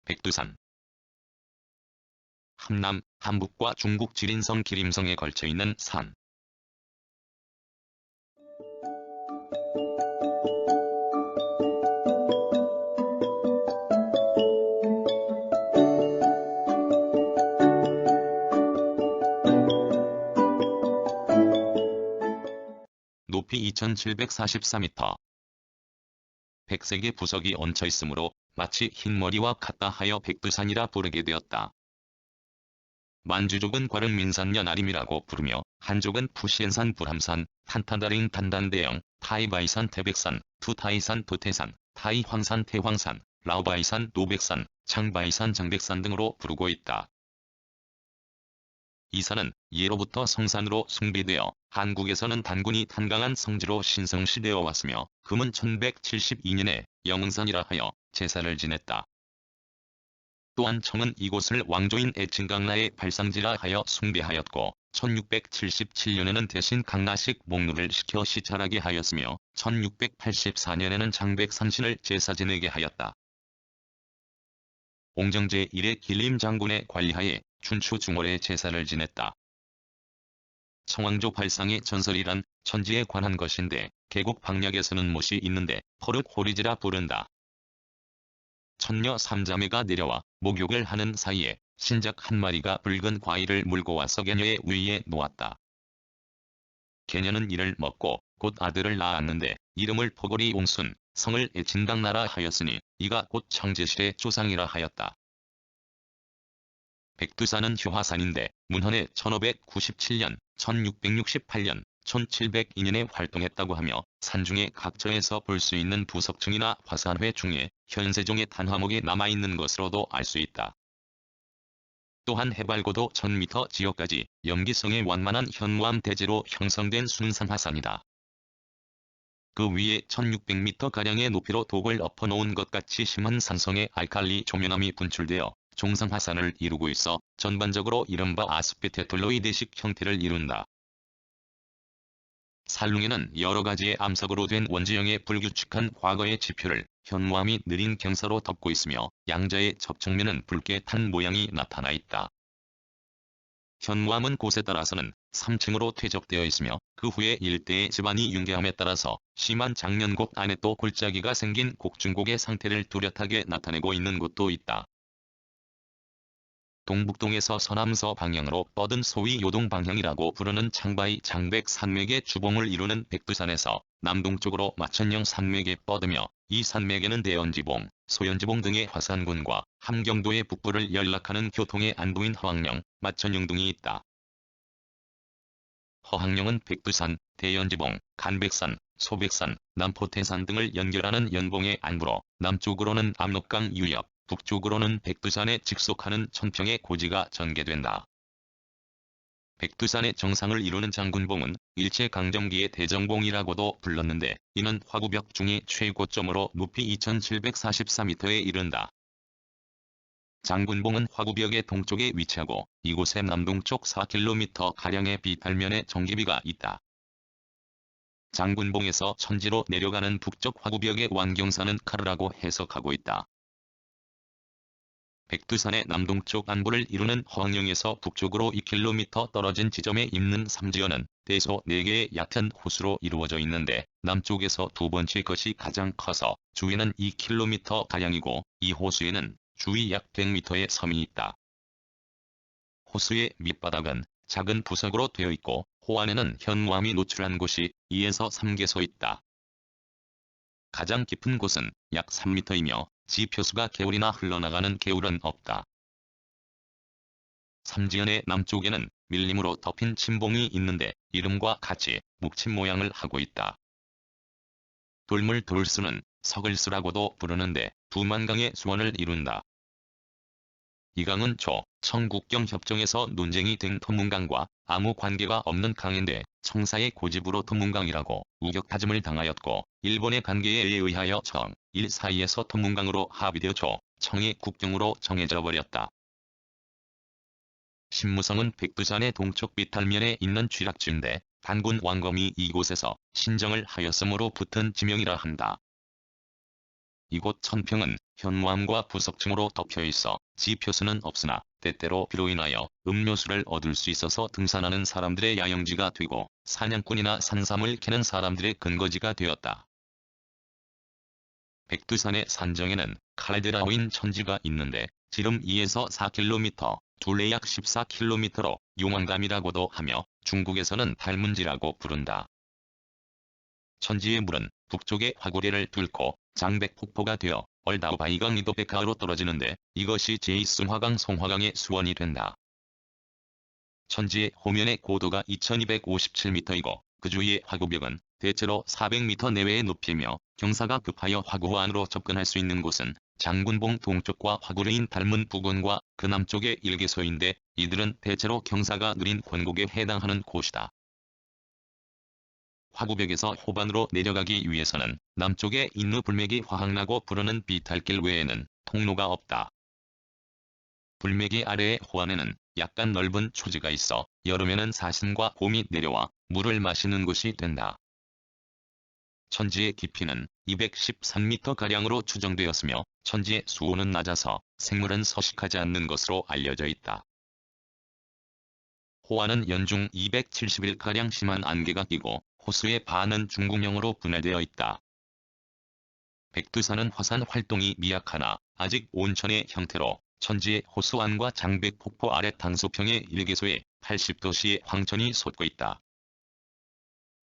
백두산. 함남, 함북과 중국 지린성 기림성에 걸쳐있는 산. 높이 2744m. 100세개 부석이 얹혀 있으므로 마치 흰머리와 같다 하여 백두산이라 부르게 되었다. 만주족은 과릉민산 아림이라고 부르며 한족은 푸시엔산 불함산, 탄타다링 단단대영, 타이바이산 태백산, 투타이산 도태산, 타이황산 태황산, 라오바이산 노백산, 창바이산 장백산 등으로 부르고 있다. 이 산은 예로부터 성산으로 숭배되어 한국에서는 단군이 탄강한 성지로 신성시되어 왔으며 금은 1172년에 영흥산이라 하여 제사를 지냈다. 또한 청은 이곳을 왕조인 애칭강나의 발상지라 하여 숭배하였고 1677년에는 대신 강나식 목루를 시켜 시찰하게 하였으며 1684년에는 장백산신을 제사 지내게 하였다. 옹정 제1의 길림 장군의 관리하에 춘추 중월에 제사를 지냈다. 청왕조 발상의 전설이란 천지에 관한 것인데 계곡 방략에서는 못이 있는데 퍼릇 호리지라 부른다. 천녀 삼자매가 내려와 목욕을 하는 사이에 신작 한 마리가 붉은 과일을 물고 와서 개녀의 위에 놓았다. 개녀는 이를 먹고 곧 아들을 낳았는데 이름을 포고리 옹순, 성을 애친강나라 하였으니 이가 곧 청제실의 조상이라 하였다. 백두산은 휴화산인데 문헌에 1597년, 1668년, 1702년에 활동했다고 하며 산중의 각처에서 볼 수 있는 부석층이나 화산회 중에 현세종의 단화목이 남아있는 것으로도 알 수 있다. 또한 해발고도 1000m 지역까지 염기성의 완만한 현무암 대지로 형성된 순산화산이다. 그 위에 1600m가량의 높이로 독을 엎어놓은 것 같이 심한 산성의 알칼리 조면암이 분출되어 종상화산을 이루고 있어 전반적으로 이른바 아스페테톨로이드식 형태를 이룬다. 산릉에는 여러가지의 암석으로 된 원지형의 불규칙한 과거의 지표를 현무암이 느린 경사로 덮고 있으며 양자의 접촉면은 붉게 탄 모양이 나타나 있다. 현무암은 곳에 따라서는 3층으로 퇴적되어 있으며 그 후에 일대의 지반이 융계함에 따라서 심한 장년곡 안에 또 골짜기가 생긴 곡중곡의 상태를 뚜렷하게 나타내고 있는 곳도 있다. 동북동에서 서남서 방향으로 뻗은 소위 요동 방향이라고 부르는 창바이 장백 산맥의 주봉을 이루는 백두산에서 남동쪽으로 마천령 산맥에 뻗으며 이 산맥에는 대연지봉, 소연지봉 등의 화산군과 함경도의 북부를 연락하는 교통의 안부인 허학령, 마천령 등이 있다. 허학령은 백두산, 대연지봉, 간백산, 소백산, 남포태산 등을 연결하는 연봉의 안부로 남쪽으로는 압록강 유역, 북쪽으로는 백두산에 직속하는 천평의 고지가 전개된다. 백두산의 정상을 이루는 장군봉은 일제강점기의 대정봉이라고도 불렀는데 이는 화구벽 중의 최고점으로 높이 2744m에 이른다. 장군봉은 화구벽의 동쪽에 위치하고 이곳의 남동쪽 4km가량의 비탈면에 정기비가 있다. 장군봉에서 천지로 내려가는 북쪽 화구벽의 완경산은 카르라고 해석하고 있다. 백두산의 남동쪽 안부를 이루는 허학령에서 북쪽으로 2km 떨어진 지점에 있는 삼지연은 대소 4개의 얕은 호수로 이루어져 있는데 남쪽에서 두 번째 것이 가장 커서 주위는 2km가량이고 이 호수에는 주위 약 100m의 섬이 있다. 호수의 밑바닥은 작은 부석으로 되어 있고 호 안에는 현무암이 노출한 곳이 2에서 3개소 있다. 가장 깊은 곳은 약 3m이며 지표수가 개울이나 흘러나가는 개울은 없다. 삼지연의 남쪽에는 밀림으로 덮인 침봉이 있는데 이름과 같이 묵침 모양을 하고 있다. 돌물 돌수는 석을수라고도 부르는데 두만강의 수원을 이룬다. 이 강은 초-청국경 협정에서 논쟁이 된 토문강과 아무 관계가 없는 강인데 청사의 고집으로 토문강이라고 우격다짐을 당하였고 일본의 관계에 의하여 청-일 사이에서 토문강으로 합의되어 초-청의 국경으로 정해져 버렸다. 신무성은 백두산의 동쪽 비탈면에 있는 쥐락지인데 단군 왕검이 이곳에서 신정을 하였으므로 붙은 지명이라 한다. 이곳 천평은 현무암과 부석층으로 덮여 있어 지표수는 없으나 때때로 비로 인하여 음료수를 얻을 수 있어서 등산하는 사람들의 야영지가 되고 사냥꾼이나 산삼을 캐는 사람들의 근거지가 되었다. 백두산의 산정에는 칼데라호인 천지가 있는데 지름 2에서 4km, 둘레 약 14km로 용왕감이라고도 하며 중국에서는 달문지라고 부른다. 천지의 물은 북쪽의 화고리를 뚫고 장백폭포가 되어 얼다오바이강 이도백하로 떨어지는데 이것이 제2승화강 송화강의 수원이 된다. 천지의 호면의 고도가 2257m이고 그 주위의 화구벽은 대체로 400m 내외의 높이며 경사가 급하여 화구 안으로 접근할 수 있는 곳은 장군봉 동쪽과 화구레인 달문 부근과 그 남쪽의 일개소인데 이들은 대체로 경사가 느린 권곡에 해당하는 곳이다. 화구벽에서 호반으로 내려가기 위해서는 남쪽에 인루 불맥이 화학나고 부르는 비탈길 외에는 통로가 없다. 불맥이 아래의 호안에는 약간 넓은 초지가 있어 여름에는 사신과 곰이 내려와 물을 마시는 곳이 된다. 천지의 깊이는 213m가량으로 추정되었으며 천지의 수온은 낮아서 생물은 서식하지 않는 것으로 알려져 있다. 호안은 연중 270일가량 심한 안개가 끼고 호수의 반은 중국령으로 분할되어 있다. 백두산은 화산 활동이 미약하나 아직 온천의 형태로 천지의 호수 안과 장백폭포 아래 당소평의 일개소에 80도씨의 황천이 솟고 있다.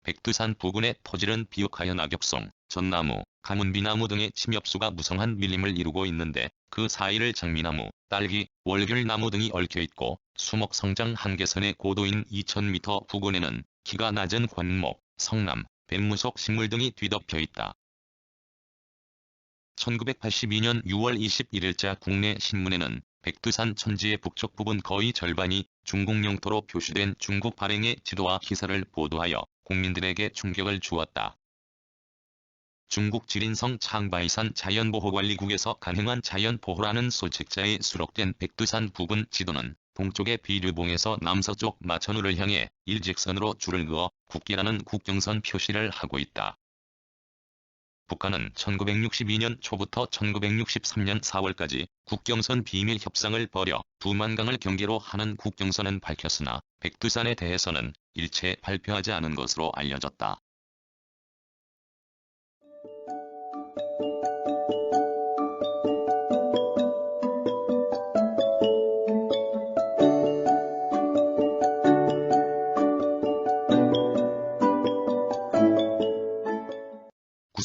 백두산 부근의 토질은 비옥하여 낙엽송, 전나무, 가문비나무 등의 침엽수가 무성한 밀림을 이루고 있는데 그 사이를 장미나무, 딸기, 월귤나무 등이 얽혀있고 수목 성장 한계선의 고도인 2000m 부근에는 키가 낮은 관목, 성남, 뱀무속 식물 등이 뒤덮여 있다. 1982년 6월 21일자 국내 신문에는 백두산 천지의 북쪽 부분 거의 절반이 중국 영토로 표시된 중국 발행의 지도와 기사를 보도하여 국민들에게 충격을 주었다. 중국 지린성 창바이산 자연보호관리국에서 간행한 자연보호라는 소책자에 수록된 백두산 부근 지도는 동쪽의 비류봉에서 남서쪽 마천우를 향해 일직선으로 줄을 그어 국기라는 국경선 표시를 하고 있다. 북한은 1962년 초부터 1963년 4월까지 국경선 비밀 협상을 벌여 두만강을 경계로 하는 국경선은 밝혔으나 백두산에 대해서는 일체 발표하지 않은 것으로 알려졌다.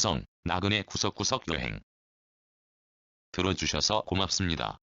구성, 나그네 구석구석 여행. 들어주셔서 고맙습니다.